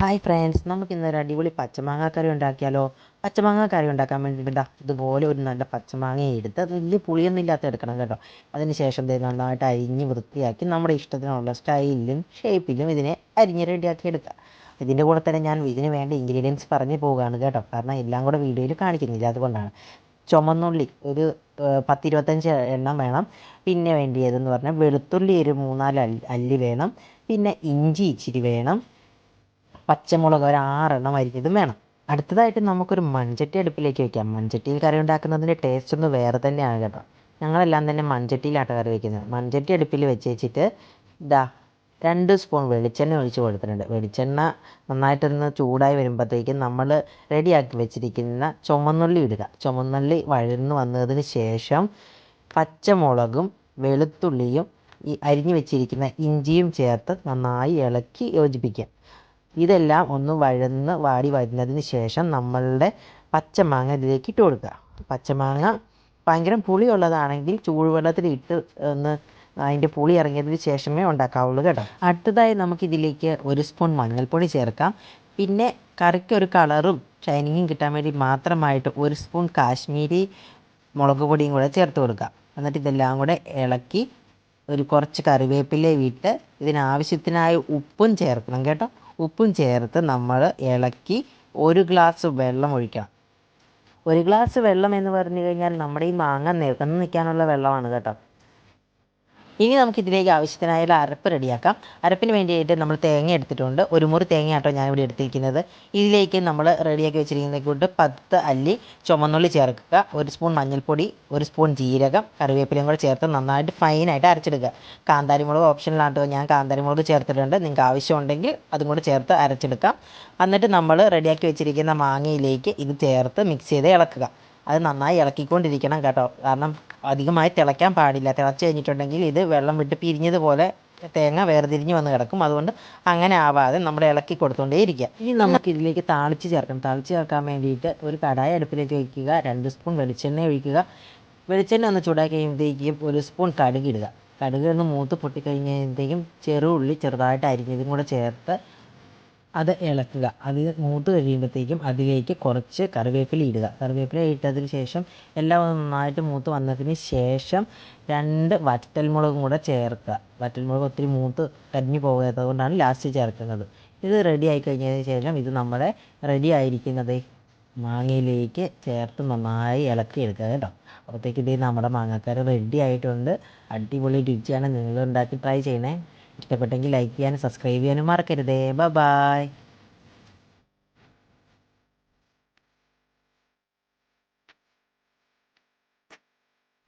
Hi friends, നമുക്കിന്നൊരു അടിപൊളി പച്ചമാങ്ങ കറി ഉണ്ടാക്കിയാലോ? പച്ചമാങ്ങ കറി ഉണ്ടാക്കാൻ വേണ്ടിയിട്ട് ഇതുപോലെ ഒരു നല്ല പച്ചമാങ്ങ എടുത്ത് അത് വലിയ പുളിയൊന്നും ഇല്ലാത്ത എടുക്കണം കേട്ടോ. അതിന് ശേഷം നന്നായിട്ട് അരിഞ്ഞ് വൃത്തിയാക്കി നമ്മുടെ ഇഷ്ടത്തിനുള്ള സ്റ്റൈലിലും ഷേപ്പിലും ഇതിനെ അരിഞ്ഞ് റെഡിയാക്കി എടുക്കുക. ഇതിൻ്റെ കൂടെ തന്നെ ഞാൻ ഇതിന് വേണ്ട ഇൻഗ്രീഡിയൻസ് പറഞ്ഞു പോവുകയാണ് കേട്ടോ, കാരണം എല്ലാം കൂടെ വീഡിയോയിൽ കാണിക്കുന്നില്ല, അതുകൊണ്ടാണ്. ചുമന്നുള്ളി ഒരു 10-25 എണ്ണം വേണം. പിന്നെ വേണ്ടിയതെന്ന് പറഞ്ഞാൽ വെളുത്തുള്ളി ഒരു 3-4 അല്ലി വേണം. പിന്നെ ഇഞ്ചി ഇച്ചിരി വേണം. പച്ചമുളക് ഒരു 6 എണ്ണം അരിഞ്ഞതും വേണം. അടുത്തതായിട്ട് നമുക്കൊരു മൺചട്ടി അടുപ്പിലേക്ക് വയ്ക്കാം. മൺചട്ടിയിൽ കറി ഉണ്ടാക്കുന്നതിൻ്റെ ടേസ്റ്റ് ഒന്ന് വേറെ തന്നെയാണ് കേട്ടോ. ഞങ്ങളെല്ലാം തന്നെ മൺചട്ടിയിലാട്ടോ കറി വയ്ക്കുന്നത്. മൺചട്ടി അടുപ്പിൽ വെച്ചിട്ട് 2 സ്പൂൺ വെളിച്ചെണ്ണ ഒഴിച്ച് കൊടുത്തിട്ടുണ്ട്. വെളിച്ചെണ്ണ നന്നായിട്ടൊന്ന് ചൂടായി വരുമ്പോഴത്തേക്കും നമ്മൾ റെഡിയാക്കി വെച്ചിരിക്കുന്ന ചുമന്നുള്ളി ഇടുക. ചുമന്നുള്ളി വഴന്ന് വന്നതിന് ശേഷം പച്ചമുളകും വെളുത്തുള്ളിയും ഈ അരിഞ്ഞു വെച്ചിരിക്കുന്ന ഇഞ്ചിയും ചേർത്ത് നന്നായി ഇളക്കി യോജിപ്പിക്കുക. ഇതെല്ലാം ഒന്ന് വഴന്ന് വാടി വരുന്നതിന് ശേഷം നമ്മളുടെ പച്ചമാങ്ങ ഇതിലേക്ക് ഇട്ട് കൊടുക്കുക. പച്ചമാങ്ങ ഭയങ്കര പുളിയുള്ളതാണെങ്കിൽ ചൂടുവെള്ളത്തിലിട്ട് ഒന്ന് അതിൻ്റെ പുളി ഇറങ്ങിയതിന് ശേഷമേ ഉണ്ടാക്കാവുള്ളൂ കേട്ടോ. അടുത്തതായി നമുക്കിതിലേക്ക് 1 സ്പൂൺ മഞ്ഞൾപ്പൊടി ചേർക്കാം. പിന്നെ കറിക്ക് ഒരു കളറും ഷൈനിങ്ങും കിട്ടാൻ വേണ്ടി മാത്രമായിട്ട് 1 സ്പൂൺ കാശ്മീരി മുളക് പൊടിയും കൂടെ ചേർത്ത് കൊടുക്കുക. എന്നിട്ട് ഇതെല്ലാം കൂടെ ഇളക്കി കുറച്ച് കറിവേപ്പില ഇട്ട് ഇതിനാവശ്യത്തിനായ ഉപ്പും ചേർക്കണം കേട്ടോ. ഉപ്പും ചേർത്ത് നമ്മൾ ഇളക്കി 1 ഗ്ലാസ് വെള്ളം ഒഴിക്കണം. 1 ഗ്ലാസ് വെള്ളം എന്ന് പറഞ്ഞു കഴിഞ്ഞാൽ നമ്മുടെ ഈ മാങ്ങ നിവർന്ന് നിൽക്കാനുള്ള വെള്ളമാണ് കേട്ടോ. ഇനി നമുക്കിതിലേക്ക് ആവശ്യത്തിനായ അരപ്പ് റെഡിയാക്കാം. അരപ്പിന് വേണ്ടിയിട്ട് നമ്മൾ തേങ്ങ എടുത്തിട്ടുണ്ട്. 1 മുറി തേങ്ങയാട്ടോ ഞാനിവിടെ എടുത്തിരിക്കുന്നത്. ഇതിലേക്ക് നമ്മൾ റെഡിയാക്കി വെച്ചിരിക്കുന്നത് കൊണ്ട് 10 അല്ലി ചുമന്നുള്ളി ചേർക്കുക. 1 സ്പൂൺ മഞ്ഞൾപ്പൊടി, 1 സ്പൂൺ ജീരകം, കറിവേപ്പിലയും കൂടെ ചേർത്ത് നന്നായിട്ട് ഫൈനായിട്ട് അരച്ചെടുക്കുക. കാന്താരിമുളക് ഓപ്ഷനിലാട്ടോ, ഞാൻ കാന്താരിമുളക് ചേർത്തിട്ടുണ്ട്. നിങ്ങൾക്ക് ആവശ്യമുണ്ടെങ്കിൽ അതും കൂടെ ചേർത്ത് അരച്ചെടുക്കാം. എന്നിട്ട് നമ്മൾ റെഡിയാക്കി വെച്ചിരിക്കുന്ന മാങ്ങയിലേക്ക് ഇത് ചേർത്ത് മിക്സ് ചെയ്ത് ഇളക്കുക. അത് നന്നായി ഇളക്കിക്കൊണ്ടിരിക്കണം കേട്ടോ, കാരണം അധികമായി തിളയ്ക്കാൻ പാടില്ല. തിളച്ച് കഴിഞ്ഞിട്ടുണ്ടെങ്കിൽ ഇത് വെള്ളം വിട്ട് പിരിഞ്ഞതുപോലെ തേങ്ങ വേർതിരിഞ്ഞ് വന്ന് കിടക്കും. അതുകൊണ്ട് അങ്ങനെ ആവാതെ നമ്മൾ ഇളക്കി കൊടുത്തുകൊണ്ടേ ഇരിക്കുക. ഇനി നമുക്കിതിലേക്ക് താളിച്ച് ചേർക്കണം. താളിച്ച് ചേർക്കാൻ വേണ്ടിയിട്ട് ഒരു കടായി അടുപ്പിലേക്ക് വയ്ക്കുക. 2 സ്പൂൺ വെളിച്ചെണ്ണ ഒഴിക്കുക. വെളിച്ചെണ്ണ ഒന്ന് ചൂടാക്കി കഴിയുമ്പോഴത്തേക്കും 1 സ്പൂൺ കടുക് ഇടുക. കടുക് ഒന്ന് മൂത്ത് പൊട്ടിക്കഴിഞ്ഞപ്പോഴത്തേക്കും ചെറുള്ളി ചെറുതായിട്ട് അരിഞ്ഞതും കൂടെ ചേർത്ത് അത് ഇളക്കുക. അത് മൂത്ത് കഴിയുമ്പോഴത്തേക്കും അതിലേക്ക് കുറച്ച് കറിവേപ്പില ഇടുക. കറിവേപ്പില ഇട്ടതിന് ശേഷം എല്ലാം നന്നായിട്ട് മൂത്ത് വന്നതിന് ശേഷം 2 വറ്റൽമുളകും കൂടെ ചേർക്കുക. വറ്റൽമുളക് ഒത്തിരി മൂത്ത് കരിഞ്ഞു പോകാത്തത് കൊണ്ടാണ് ലാസ്റ്റ് ചേർക്കുന്നത്. ഇത് റെഡി ആയി കഴിഞ്ഞതിന് ശേഷം ഇത് നമ്മുടെ റെഡി ആയിരിക്കുന്നത് മാങ്ങയിലേക്ക് ചേർത്ത് നന്നായി ഇളക്കിയെടുക്കുക കേട്ടോ. അപ്പോഴത്തേക്ക് ഇത് നമ്മുടെ മാങ്ങാക്കറി റെഡി ആയിട്ടുണ്ട്. അടിപൊളി രുചിയാണ്. നിങ്ങൾ ഉണ്ടാക്കി ട്രൈ ചെയ്യണേ. ഇഷ്ടപ്പെട്ടെങ്കിൽ ലൈക്ക് ചെയ്യാനും സബ്സ്ക്രൈബ് ചെയ്യാനും മറക്കരുതേ. ബൈ.